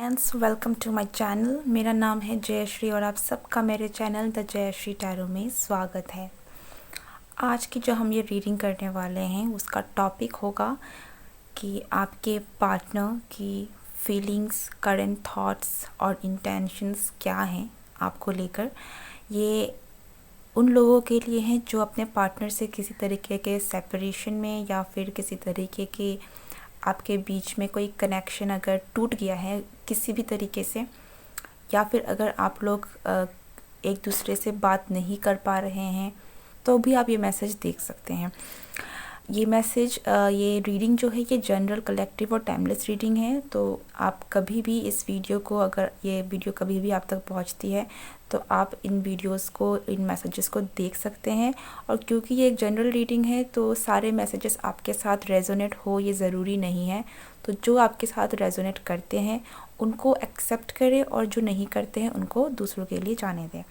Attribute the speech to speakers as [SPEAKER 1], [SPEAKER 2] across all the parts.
[SPEAKER 1] Friends, welcome to my channel. मेरा नाम है जयश्री और आप सबका मेरे चैनल द जयश्री टैरो में स्वागत है। आज की जो हम ये रीडिंग करने वाले हैं उसका टॉपिक होगा कि आपके पार्टनर की फीलिंग्स, करंट थॉट्स और इंटेंशंस क्या हैं आपको लेकर। ये उन लोगों के लिए हैं जो अपने पार्टनर से किसी तरीके के सेपरेशन में या फिर किसी तरीके के आपके बीच में कोई कनेक्शन अगर टूट गया है किसी भी तरीके से, या फिर अगर आप लोग एक दूसरे से बात नहीं कर पा रहे हैं तो भी आप ये मैसेज देख सकते हैं। ये मैसेज ये रीडिंग जो है ये जनरल, कलेक्टिव और टाइमलेस रीडिंग है। तो आप कभी भी इस वीडियो को, अगर ये वीडियो कभी भी आप तक पहुंचती है तो आप इन वीडियोस को, इन मैसेजेस को देख सकते हैं। और क्योंकि ये एक जनरल रीडिंग है तो सारे मैसेजेस आपके साथ रेजोनेट हो ये ज़रूरी नहीं है। तो जो आपके साथ रेजोनेट करते हैं उनको एक्सेप्ट करें और जो नहीं करते हैं उनको दूसरों के लिए जाने दें।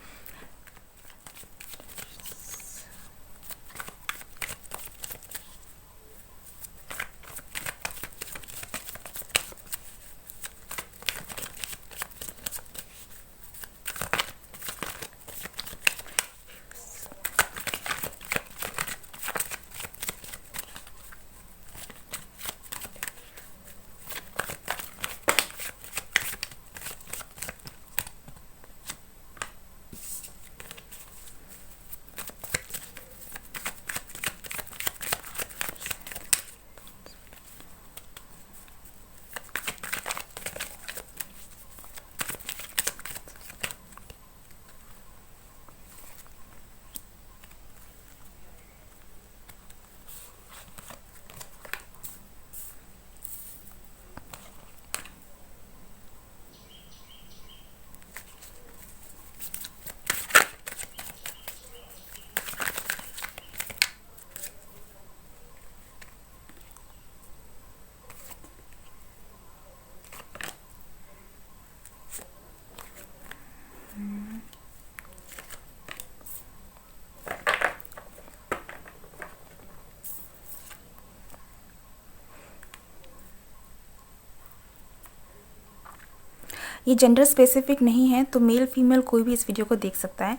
[SPEAKER 1] ये जेंडर स्पेसिफिक नहीं है, तो मेल फीमेल कोई भी इस वीडियो को देख सकता है।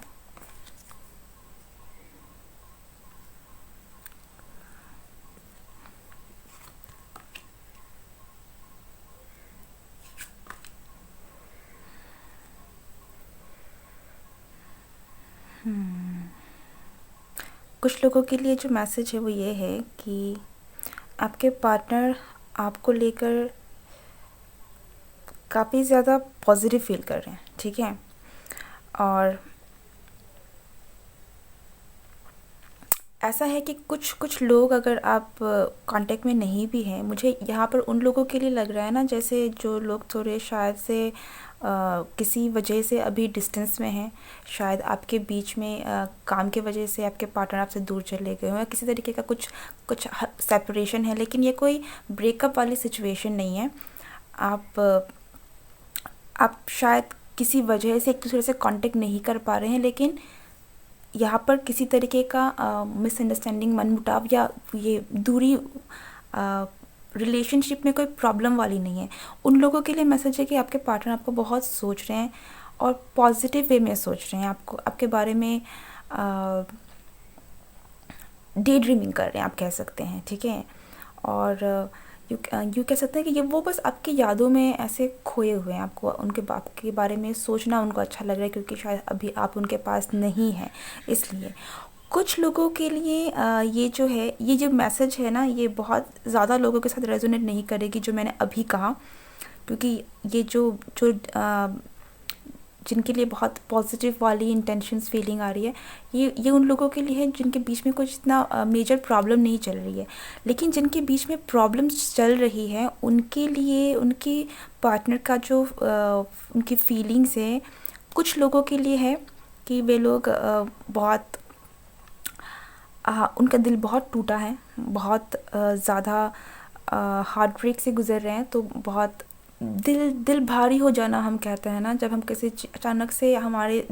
[SPEAKER 1] कुछ लोगों के लिए जो मैसेज है वो ये है कि आपके पार्टनर आपको लेकर काफ़ी ज़्यादा पॉजिटिव फील कर रहे हैं, ठीक है। और ऐसा है कि कुछ कुछ लोग, अगर आप कांटेक्ट में नहीं भी हैं, मुझे यहाँ पर उन लोगों के लिए लग रहा है ना, जैसे जो लोग थोड़े शायद से किसी वजह से अभी डिस्टेंस में हैं, शायद आपके बीच में काम के वजह से आपके पार्टनर आपसे दूर चले गए हो या किसी तरीके का कुछ कुछ सेपरेशन है, लेकिन ये कोई ब्रेकअप वाली सिचुएशन नहीं है। आप शायद किसी वजह से एक दूसरे से कांटेक्ट नहीं कर पा रहे हैं, लेकिन यहाँ पर किसी तरीके का मिसअंडरस्टैंडिंग, मनमुटाव या ये दूरी रिलेशनशिप में कोई प्रॉब्लम वाली नहीं है। उन लोगों के लिए मैसेज है कि आपके पार्टनर आपको बहुत सोच रहे हैं और पॉजिटिव वे में सोच रहे हैं, आपको आपके बारे में डे ड्रीमिंग कर रहे हैं, आप कह सकते हैं, ठीक है। और यू कह सकते हैं कि ये वो बस आपकी यादों में ऐसे खोए हुए हैं। आपको उनके बाप के बारे में सोचना उनको अच्छा लग रहा है क्योंकि शायद अभी आप उनके पास नहीं हैं, इसलिए। कुछ लोगों के लिए ये जो है, ये जो मैसेज है ना, ये बहुत ज़्यादा लोगों के साथ रेजोनेट नहीं करेगी जो मैंने अभी कहा, क्योंकि ये जो जो जिनके लिए बहुत पॉजिटिव वाली इंटेंशंस फीलिंग आ रही है, ये उन लोगों के लिए है जिनके बीच में कुछ इतना मेजर प्रॉब्लम नहीं चल रही है। लेकिन जिनके बीच में प्रॉब्लम्स चल रही है उनके लिए उनकी पार्टनर का जो उनकी फीलिंग्स है, कुछ लोगों के लिए है कि वे लोग बहुत उनका दिल बहुत टूटा है, बहुत ज़्यादा हार्ट ब्रेक से गुज़र रहे हैं। तो बहुत दिल भारी हो जाना हम कहते हैं ना, जब हम किसी अचानक से हमारे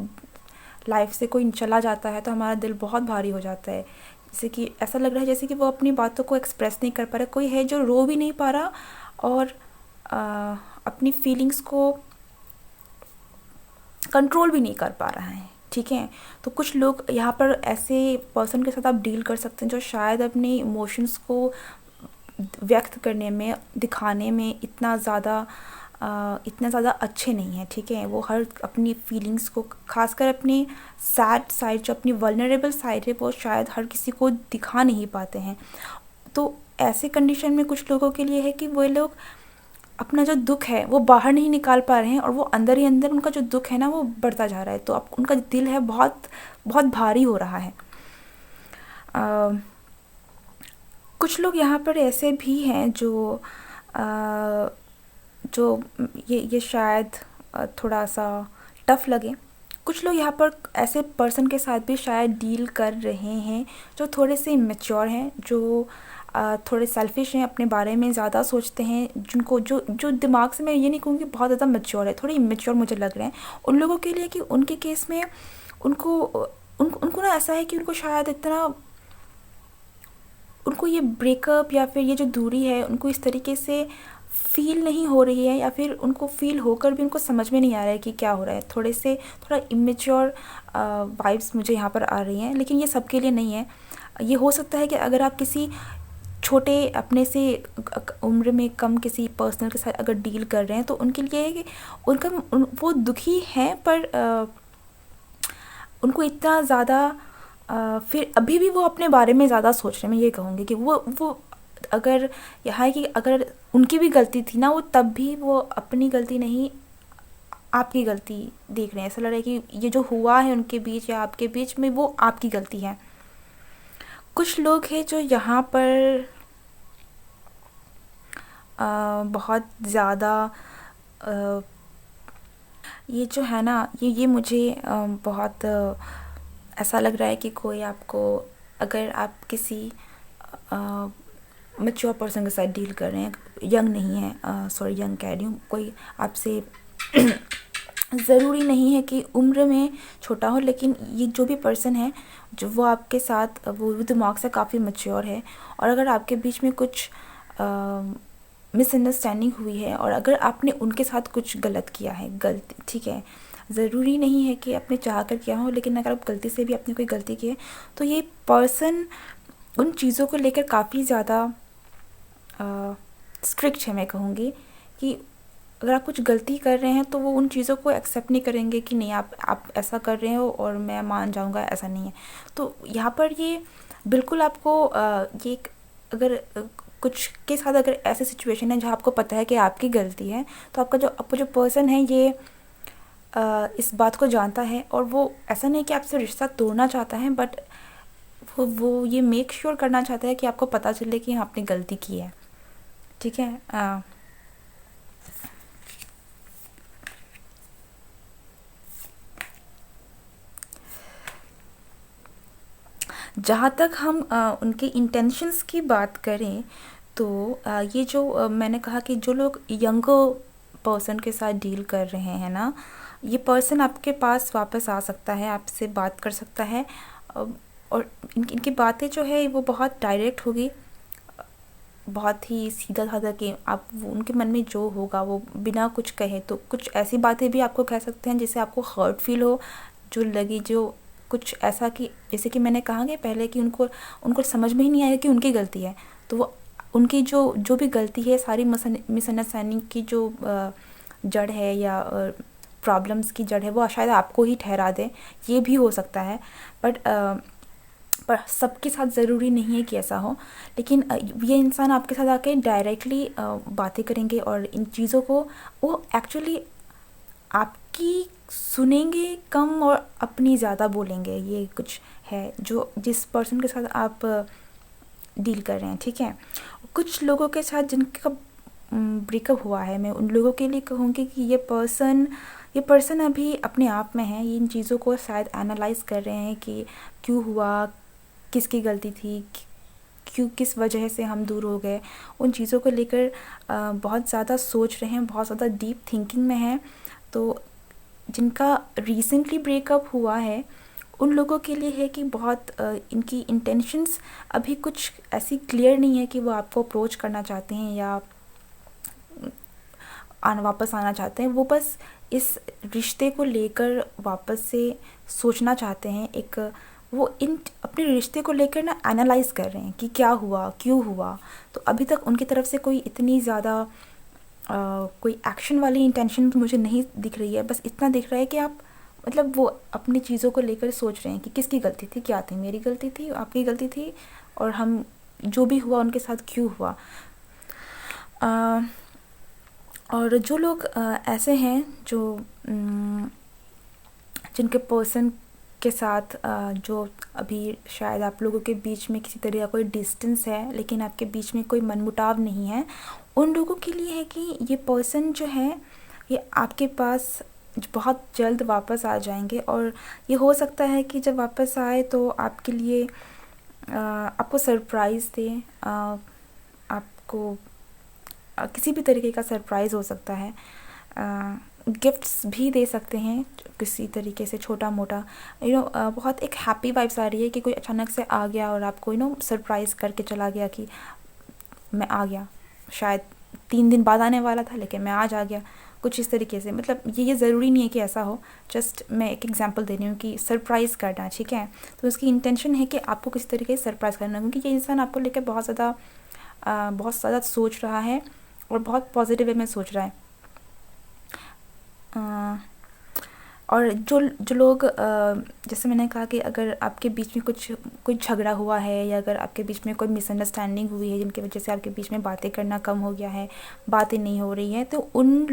[SPEAKER 1] लाइफ से कोई चला जाता है तो हमारा दिल बहुत भारी हो जाता है। जैसे कि ऐसा लग रहा है जैसे कि वो अपनी बातों को एक्सप्रेस नहीं कर पा रहा, कोई है जो रो भी नहीं पा रहा अपनी फीलिंग्स को कंट्रोल भी नहीं कर पा रहा है, ठीक है। तो कुछ लोग यहाँ पर ऐसे पर्सन के साथ आप डील कर सकते हैं जो शायद अपने इमोशंस को व्यक्त करने में, दिखाने में इतना ज़्यादा अच्छे नहीं हैं, ठीक है। वो हर अपनी फीलिंग्स को, खासकर अपनी सैड साइड, जो अपनी वल्नरेबल साइड है, वो शायद हर किसी को दिखा नहीं पाते हैं। तो ऐसे कंडीशन में कुछ लोगों के लिए है कि वो लोग अपना जो दुख है वो बाहर नहीं निकाल पा रहे हैं, और वो अंदर ही अंदर उनका जो दुख है ना वो बढ़ता जा रहा है। तो अब उनका दिल है बहुत बहुत भारी हो रहा है। कुछ लोग यहाँ पर ऐसे भी हैं जो ये शायद थोड़ा सा टफ़ लगे। कुछ लोग यहाँ पर ऐसे पर्सन के साथ भी शायद डील कर रहे हैं जो थोड़े से मैच्योर हैं, जो थोड़े सेल्फिश हैं, अपने बारे में ज़्यादा सोचते हैं, जिनको जो दिमाग से, मैं ये नहीं कहूँगी बहुत ज़्यादा मैच्योर है, थोड़े इमेच्योर मुझे लग रहे हैं। उन लोगों के लिए कि उनके केस में उनको ना ऐसा है कि उनको शायद इतना, उनको ये ब्रेकअप या फिर ये जो दूरी है उनको इस तरीके से फ़ील नहीं हो रही है, या फिर उनको फ़ील होकर भी उनको समझ में नहीं आ रहा है कि क्या हो रहा है। थोड़ा इमेच्योर वाइब्स मुझे यहाँ पर आ रही हैं, लेकिन ये सबके लिए नहीं है। ये हो सकता है कि अगर आप किसी छोटे अपने से उम्र में कम किसी पर्सनल के साथ अगर डील कर रहे हैं, तो उनके लिए है कि वो दुखी हैं, पर उनको इतना ज़्यादा फिर अभी भी वो अपने बारे में ज़्यादा सोच रहे हैं। मैं ये कहूँगी कि वो अगर यहाँ है कि अगर उनकी भी गलती थी ना, वो तब भी वो अपनी गलती नहीं, आपकी गलती देख रहे हैं। ऐसा लग रहा है कि ये जो हुआ है उनके बीच या आपके बीच में, वो आपकी गलती है। कुछ लोग हैं जो यहाँ पर बहुत ज़्यादा ये जो है ना, ये मुझे बहुत ऐसा लग रहा है कि कोई आपको, अगर आप किसी मैच्योर पर्सन के साथ डील कर रहे हैं, यंग नहीं है, सॉरी यंग कह रही हूँ, कोई आपसे ज़रूरी नहीं है कि उम्र में छोटा हो, लेकिन ये जो भी पर्सन है, जो वो आपके साथ, वो दिमाग से काफ़ी मैच्योर है, और अगर आपके बीच में कुछ मिसअंडरस्टैंडिंग हुई है, और अगर आपने उनके साथ कुछ गलत किया है, गलती, ठीक है, ज़रूरी नहीं है कि आपने चाह कर किया हो, लेकिन अगर आप गलती से भी आपने कोई गलती की है, तो ये पर्सन उन चीज़ों को लेकर काफ़ी ज़्यादा स्ट्रिक्ट है। मैं कहूँगी कि अगर आप कुछ गलती कर रहे हैं तो वो उन चीज़ों को एक्सेप्ट नहीं करेंगे कि नहीं, आप ऐसा कर रहे हो और मैं मान जाऊँगा, ऐसा नहीं है। तो यहाँ पर ये बिल्कुल आपको ये अगर कुछ के साथ अगर ऐसे सिचुएशन है जहाँ आपको पता है कि आपकी गलती है, तो आपका जो पर्सन है ये इस बात को जानता है, और वो ऐसा नहीं कि आपसे रिश्ता तोड़ना चाहता है, बट वो ये मेक श्योर करना चाहता है कि आपको पता चले कि हाँ, आपने गलती की है, ठीक है। जहाँ तक हम उनके इंटेंशंस की बात करें, तो ये जो मैंने कहा कि जो लोग यंग पर्सन के साथ डील कर रहे हैं ना, ये पर्सन आपके पास वापस आ सकता है, आपसे बात कर सकता है, और इनकी बातें जो है वो बहुत डायरेक्ट होगी, बहुत ही सीधा साधा, कि आप उनके मन में जो होगा वो बिना कुछ कहे, तो कुछ ऐसी बातें भी आपको कह सकते हैं जिससे आपको हर्ट फील हो, जो लगी, जो कुछ ऐसा कि जैसे कि मैंने कहा कि पहले कि उनको समझ में ही नहीं आएगा कि उनकी गलती है, तो वो उनकी जो भी गलती है, सारी मिसअंडरस्टैंडिंग की जो जड़ है या प्रॉब्लम्स की जड़ है, वो शायद आपको ही ठहरा दे, ये भी हो सकता है। बट पर सबके साथ ज़रूरी नहीं है कि ऐसा हो, लेकिन ये इंसान आपके साथ आके डायरेक्टली बातें करेंगे, और इन चीज़ों को वो एक्चुअली आपकी सुनेंगे कम और अपनी ज़्यादा बोलेंगे। ये कुछ है जो जिस पर्सन के साथ आप डील कर रहे हैं, ठीक है। कुछ लोगों के साथ जिनका ब्रेकअप हुआ है, मैं उन लोगों के लिए कहूँगी कि ये पर्सन अभी अपने आप में है, इन चीज़ों को शायद एनालाइज़ कर रहे हैं कि क्यों हुआ, किसकी गलती थी, क्यों, किस वजह से हम दूर हो गए। उन चीज़ों को लेकर बहुत ज़्यादा सोच रहे हैं, बहुत ज़्यादा डीप थिंकिंग में हैं। तो जिनका रिसेंटली ब्रेकअप हुआ है, उन लोगों के लिए है कि बहुत इनकी इंटेंशंस अभी कुछ ऐसी क्लियर नहीं है कि वो आपको अप्रोच करना चाहते हैं, या वापस आना चाहते हैं, वो बस इस रिश्ते को लेकर वापस से सोचना चाहते हैं। एक वो इन अपने रिश्ते को लेकर ना एनालाइज़ कर रहे हैं कि क्या हुआ, क्यों हुआ। तो अभी तक उनकी तरफ से कोई इतनी ज़्यादा कोई एक्शन वाली इंटेंशन तो मुझे नहीं दिख रही है। बस इतना दिख रहा है कि आप मतलब वो अपनी चीज़ों को लेकर सोच रहे हैं कि किसकी गलती थी, क्या थी, मेरी गलती थी, आपकी गलती थी, और हम जो भी हुआ उनके साथ क्यों हुआ। अ, और जो लोग ऐसे हैं जो जिनके पर्सन के साथ जो अभी शायद आप लोगों के बीच में किसी तरह का कोई डिस्टेंस है, लेकिन आपके बीच में कोई मनमुटाव नहीं है, उन लोगों के लिए है कि ये पर्सन जो है ये आपके पास बहुत जल्द वापस आ जाएंगे। और ये हो सकता है कि जब वापस आए तो आपके लिए आपको सरप्राइज़ दे, आपको किसी भी तरीके का सरप्राइज़ हो सकता है। गिफ्ट्स भी दे सकते हैं किसी तरीके से, छोटा मोटा बहुत एक हैप्पी वाइब्स आ रही है कि कोई अचानक से आ गया और आपको सरप्राइज़ करके चला गया कि मैं आ गया। शायद 3 दिन बाद आने वाला था लेकिन मैं आज आ गया, कुछ इस तरीके से। मतलब ये ज़रूरी नहीं है कि ऐसा हो, जस्ट मैं एक एग्जांपल दे रही हूँ कि सरप्राइज़ करना, ठीक है। तो उसकी इंटेंशन है कि आपको किसी तरीके से सरप्राइज़ करना, क्योंकि ये इंसान आपको लेकर बहुत ज़्यादा सोच रहा है और बहुत पॉजिटिव वे में सोच रहा है। और जो लोग जैसे मैंने कहा कि अगर आपके बीच में कुछ झगड़ा हुआ है, या अगर आपके बीच में कोई मिसअंडरस्टैंडिंग हुई है जिनकी वजह से आपके बीच में बातें करना कम हो गया है, बातें नहीं हो रही हैं, तो उन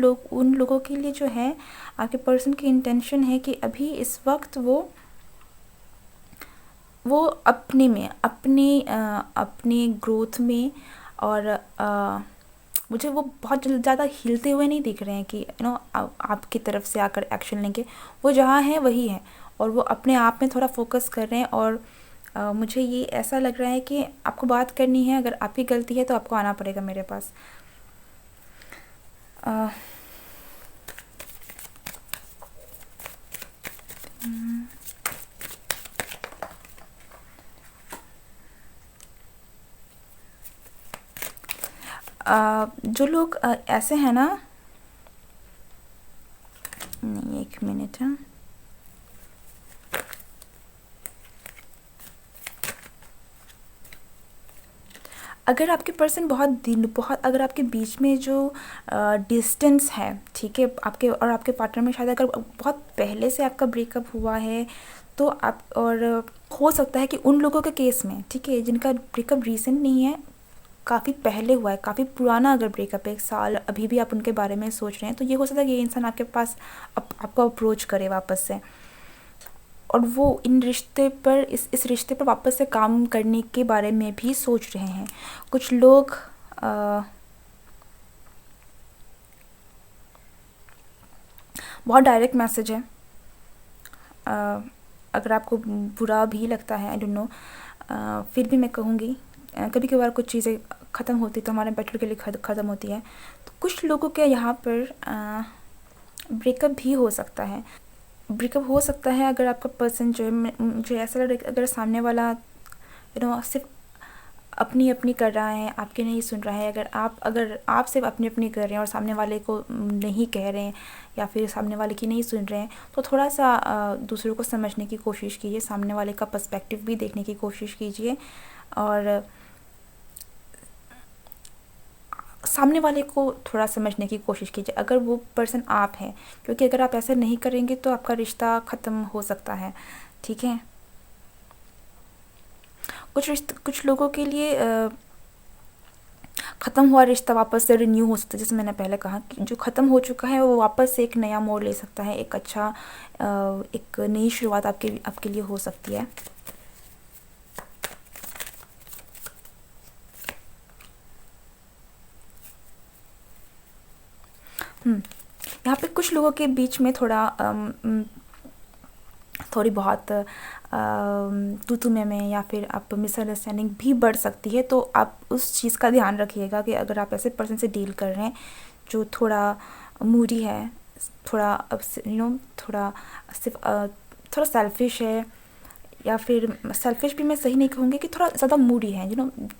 [SPEAKER 1] लोगों के लिए जो है आपके पर्सन की इंटेंशन है कि अभी इस वक्त वो अपने ग्रोथ में, और मुझे वो बहुत ज़्यादा हिलते हुए नहीं दिख रहे हैं कि आपकी तरफ से आकर एक्शन लेंगे। वो जहाँ है वही है, और वो अपने आप में थोड़ा फोकस कर रहे हैं। और मुझे ये ऐसा लग रहा है कि आपको बात करनी है, अगर आपकी गलती है तो आपको आना पड़ेगा मेरे पास। जो लोग ऐसे हैं ना, नहीं, एक मिनट है। अगर आपके पर्सन बहुत अगर आपके बीच में जो डिस्टेंस है, ठीक है, आपके और आपके पार्टनर में शायद अगर बहुत पहले से आपका ब्रेकअप हुआ है, तो आप, और हो सकता है कि उन लोगों के केस में, ठीक है, जिनका ब्रेकअप रीसेंट नहीं है, काफ़ी पहले हुआ है, काफ़ी पुराना अगर ब्रेकअप है, 1 साल, अभी भी आप उनके बारे में सोच रहे हैं, तो ये हो सकता है कि ये इंसान आपके पास आपको अप्रोच करे वापस से, और वो इस रिश्ते पर वापस से काम करने के बारे में भी सोच रहे हैं। कुछ लोग बहुत डायरेक्ट मैसेज है, अगर आपको बुरा भी लगता है, आई डोंट नो, फिर भी मैं कहूँगी कभी कभार कुछ चीज़ें ख़त्म होती तो हमारे बेटर के लिए ख़त्म होती है। तो कुछ लोगों के यहाँ पर ब्रेकअप भी हो सकता है। ब्रेकअप हो सकता है अगर आपका पर्सन जो है, मुझे ऐसा लग रहा है कि अगर सामने वाला सिर्फ अपनी कर रहा है, आपके नहीं सुन रहा है, अगर आप सिर्फ अपनी कर रहे हैं और सामने वाले को नहीं कह रहे हैं, या फिर सामने वाले की नहीं सुन रहे हैं, तो थोड़ा सा दूसरों को समझने की कोशिश कीजिए, सामने वाले का पर्सपेक्टिव भी देखने की कोशिश कीजिए, और सामने वाले को थोड़ा समझने की कोशिश कीजिए, अगर वो पर्सन आप हैं, क्योंकि अगर आप ऐसा नहीं करेंगे तो आपका रिश्ता ख़त्म हो सकता है, ठीक है। कुछ लोगों के लिए ख़त्म हुआ रिश्ता वापस से रिन्यू हो सकता है। जैसे मैंने पहले कहा कि जो ख़त्म हो चुका है वो वापस से एक नया मोड़ ले सकता है, एक अच्छा एक नई शुरुआत आपके लिए हो सकती है। यहाँ पे कुछ लोगों के बीच में थोड़ी बहुत तू में या फिर आप मिसअंडरस्टैंडिंग भी बढ़ सकती है। तो आप उस चीज़ का ध्यान रखिएगा कि अगर आप ऐसे पर्सन से डील कर रहे हैं जो थोड़ा मूडी है, थोड़ा थोड़ा सेल्फिश है, या फिर सेल्फिश भी मैं सही नहीं कहूँगी, कि थोड़ा ज़्यादा मूडी है,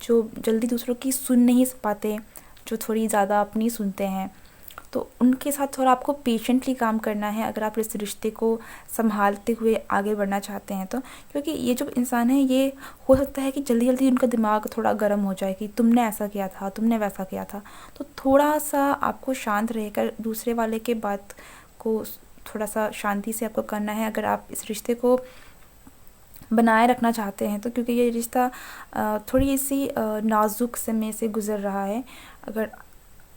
[SPEAKER 1] जो जल्दी दूसरों की सुन नहीं पाते, जो थोड़ी ज़्यादा अपनी सुनते हैं, तो उनके साथ थोड़ा आपको पेशेंटली काम करना है अगर आप इस रिश्ते को संभालते हुए आगे बढ़ना चाहते हैं तो। क्योंकि ये जो इंसान है, ये हो सकता है कि जल्दी जल्दी उनका दिमाग थोड़ा गर्म हो जाए कि तुमने ऐसा किया था, तुमने वैसा किया था। तो थोड़ा सा आपको शांत रहकर दूसरे वाले के बात को थोड़ा सा शांति से आपको करना है अगर आप इस रिश्ते को बनाए रखना चाहते हैं तो। क्योंकि ये रिश्ता थोड़ी सी नाजुक समय से गुज़र रहा है। अगर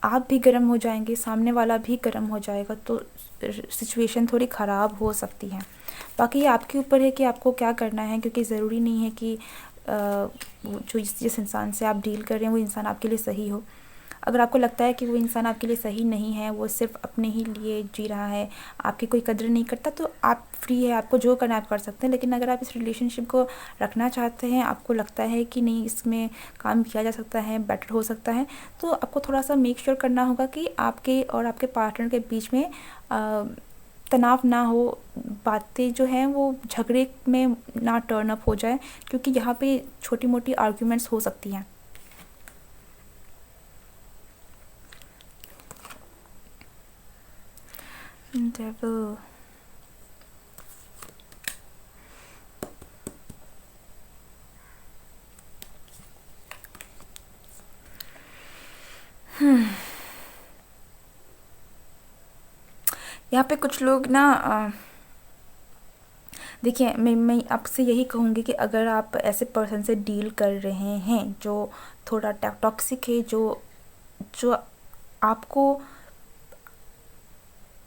[SPEAKER 1] आप भी गर्म हो जाएंगे, सामने वाला भी गर्म हो जाएगा, तो सिचुएशन थोड़ी ख़राब हो सकती है। बाकी ये आपके ऊपर है कि आपको क्या करना है, क्योंकि ज़रूरी नहीं है कि वो जो जिस इंसान से आप डील कर रहे हैं वो इंसान आपके लिए सही हो। अगर आपको लगता है कि वो इंसान आपके लिए सही नहीं है, वो सिर्फ़ अपने ही लिए जी रहा है, आपकी कोई कदर नहीं करता, तो आप फ्री है, आपको जो करना है आप कर सकते हैं। लेकिन अगर आप इस रिलेशनशिप को रखना चाहते हैं, आपको लगता है कि नहीं इसमें काम किया जा सकता है, बेटर हो सकता है, तो आपको थोड़ा-सा मेक श्योर करना होगा कि आपके और आपके पार्टनर के बीच में तनाव ना हो, बातें जो हैं वो झगड़े में ना टर्न अप हो जाए, क्योंकि यहाँ पे छोटी-मोटी आर्ग्यूमेंट्स हो सकती हैं। डेविल। यहाँ पे कुछ लोग ना देखिए, मैं आपसे यही कहूँगी कि अगर आप ऐसे पर्सन से डील कर रहे हैं जो थोड़ा टॉक्सिक है, जो जो आपको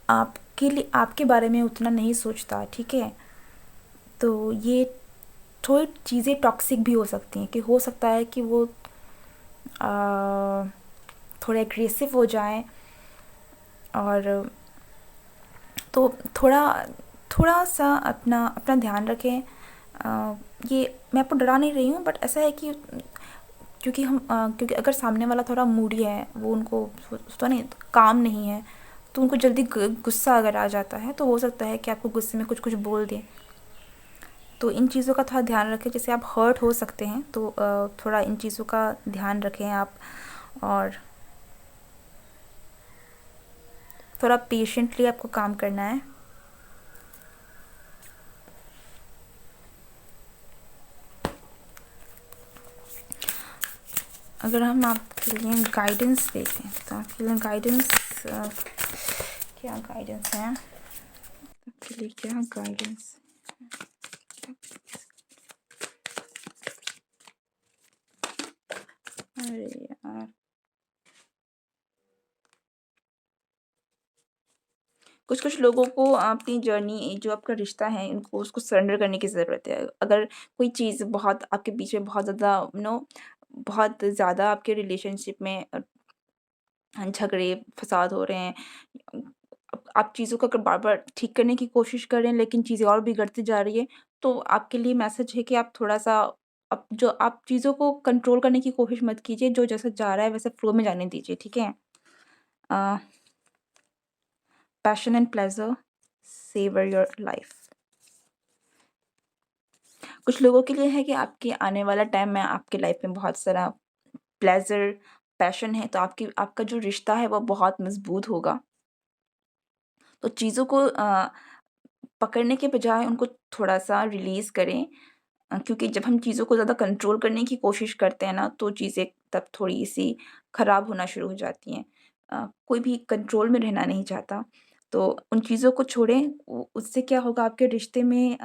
[SPEAKER 1] आपके लिए आपके बारे में उतना नहीं सोचता, ठीक है, तो ये थोड़ी चीज़ें टॉक्सिक भी हो सकती हैं। कि हो सकता है कि वो थोड़े एग्रेसिव हो जाएं, और तो थोड़ा थोड़ा सा अपना अपना ध्यान रखें। ये मैं आपको डरा नहीं रही हूँ, बट ऐसा है कि क्योंकि अगर सामने वाला थोड़ा मूडी है, वो उनको तो नहीं, काम नहीं है, तो उनको जल्दी गुस्सा अगर आ जाता है तो हो सकता है कि आपको गुस्से में कुछ कुछ बोल दें। तो इन चीज़ों का थोड़ा ध्यान रखें, जैसे आप हर्ट हो सकते हैं, तो थोड़ा इन चीज़ों का ध्यान रखें आप। और थोड़ा पेशेंटली आपको काम करना है। अगर हम आपके लिए गाइडेंस देखें तो आपके लिए गाइडेंस क्या गाइडेंस है, आपके लिए क्या गाइडेंस। अरे यार, कुछ कुछ लोगों को अपनी जर्नी, जो आपका रिश्ता है, इनको उसको सरेंडर करने की ज़रूरत है। अगर कोई चीज़ बहुत आपके बीच में बहुत ज़्यादा बहुत ज़्यादा आपके रिलेशनशिप में झगड़े फसाद हो रहे हैं, आप चीज़ों को अगर बार बार ठीक करने की कोशिश कर रहे हैं लेकिन चीज़ें और बिगड़ती जा रही है, तो आपके लिए मैसेज है कि आप थोड़ा सा आप चीज़ों को कंट्रोल करने की कोशिश मत कीजिए। जो जैसा जा रहा है वैसे फ्लो में जाने दीजिए, ठीक है। Passion and pleasure savour your life. कुछ लोगों के लिए है कि आपके आने वाला टाइम में आपके लाइफ में बहुत सारा प्लेजर, पैशन है, तो आपका जो रिश्ता है वो बहुत मजबूत होगा। तो चीज़ों को पकड़ने के बजाय उनको थोड़ा-सा रिलीज़ करें। क्योंकि जब हम चीज़ों को ज़्यादा कंट्रोल करने की कोशिश करते हैं ना, तो चीज़ें तब थोड़ी-सी खराब होना शुरू हो जाती हैं। कोई भी कंट्रोल में रहना नहीं चाहता, तो उन चीज़ों को छोड़ें। उ उससे क्या होगा, आपके रिश्ते में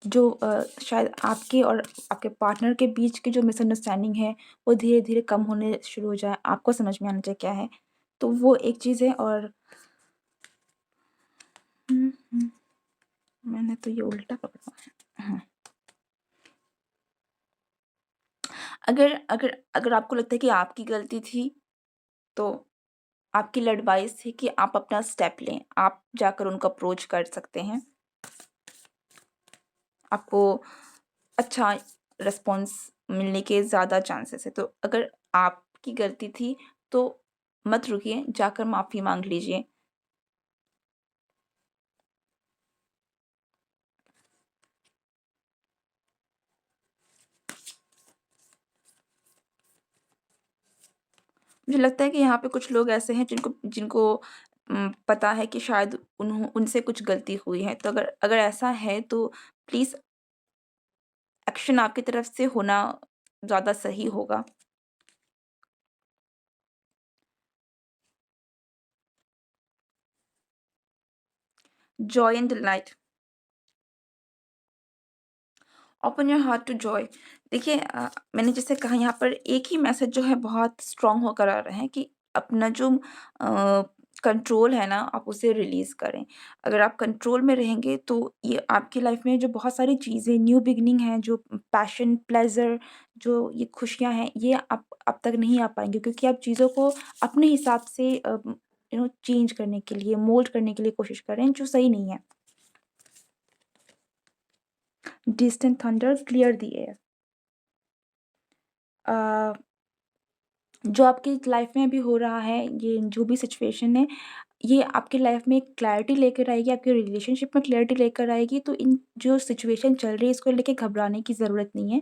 [SPEAKER 1] जो शायद आपके और आपके पार्टनर के बीच की जो मिसअंडरस्टैंडिंग है, वो धीरे-धीरे कम होने शुरू हो जाए, आपको समझ में आना चाहिए क्या है। तो वो एक चीज़ है। और हुँ, हुँ, मैंने तो ये उल्टा पकड़ा है। हाँ, अगर अगर अगर आपको लगता है कि आपकी गलती थी, तो आपके लिए एडवाइस है कि आप अपना स्टेप लें। आप जाकर उनको अप्रोच कर सकते हैं। आपको अच्छा रिस्पॉन्स मिलने के ज़्यादा चांसेस हैं। तो अगर आपकी गलती थी, तो मत रुकिए, जाकर माफ़ी माँग लीजिए। मुझे लगता है कि यहाँ पे कुछ लोग ऐसे हैं जिनको जिनको पता है कि शायद उनसे कुछ गलती हुई है। तो अगर अगर ऐसा है तो प्लीज़ एक्शन आपकी तरफ से होना ज़्यादा सही होगा। Joy and delight, open your heart to joy. देखिए मैंने जैसे कहा यहाँ पर एक ही मैसेज जो है बहुत स्ट्रॉन्ग होकर आ रहा है कि अपना जो कंट्रोल है ना आप उसे रिलीज़ करें। अगर आप कंट्रोल में रहेंगे तो ये आपकी लाइफ में जो बहुत सारी चीज़ें न्यू बिगिनिंग है, जो पैशन, प्लेज़र, जो ये खुशियाँ हैं, ये आप तक नहीं आ पाएँगी क्योंकि आप चीज़ों को अपने हिसाब से चेंज करने के लिए, मोल्ड करने के लिए कोशिश कर रहे हैं जो सही नहीं है। Distant thunder clear the air. Uh जो आपकी लाइफ में अभी हो रहा है, ये जो भी सिचुएशन है, ये आपकी लाइफ में एक क्लैरिटी लेकर आएगी, आपके रिलेशनशिप में क्लैरिटी लेकर आएगी, तो इन जो सिचुएशन चल रही है, इसको लेके घबराने की ज़रूरत नहीं है।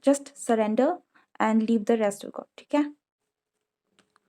[SPEAKER 1] Just surrender and leave the rest to God, ठीक है?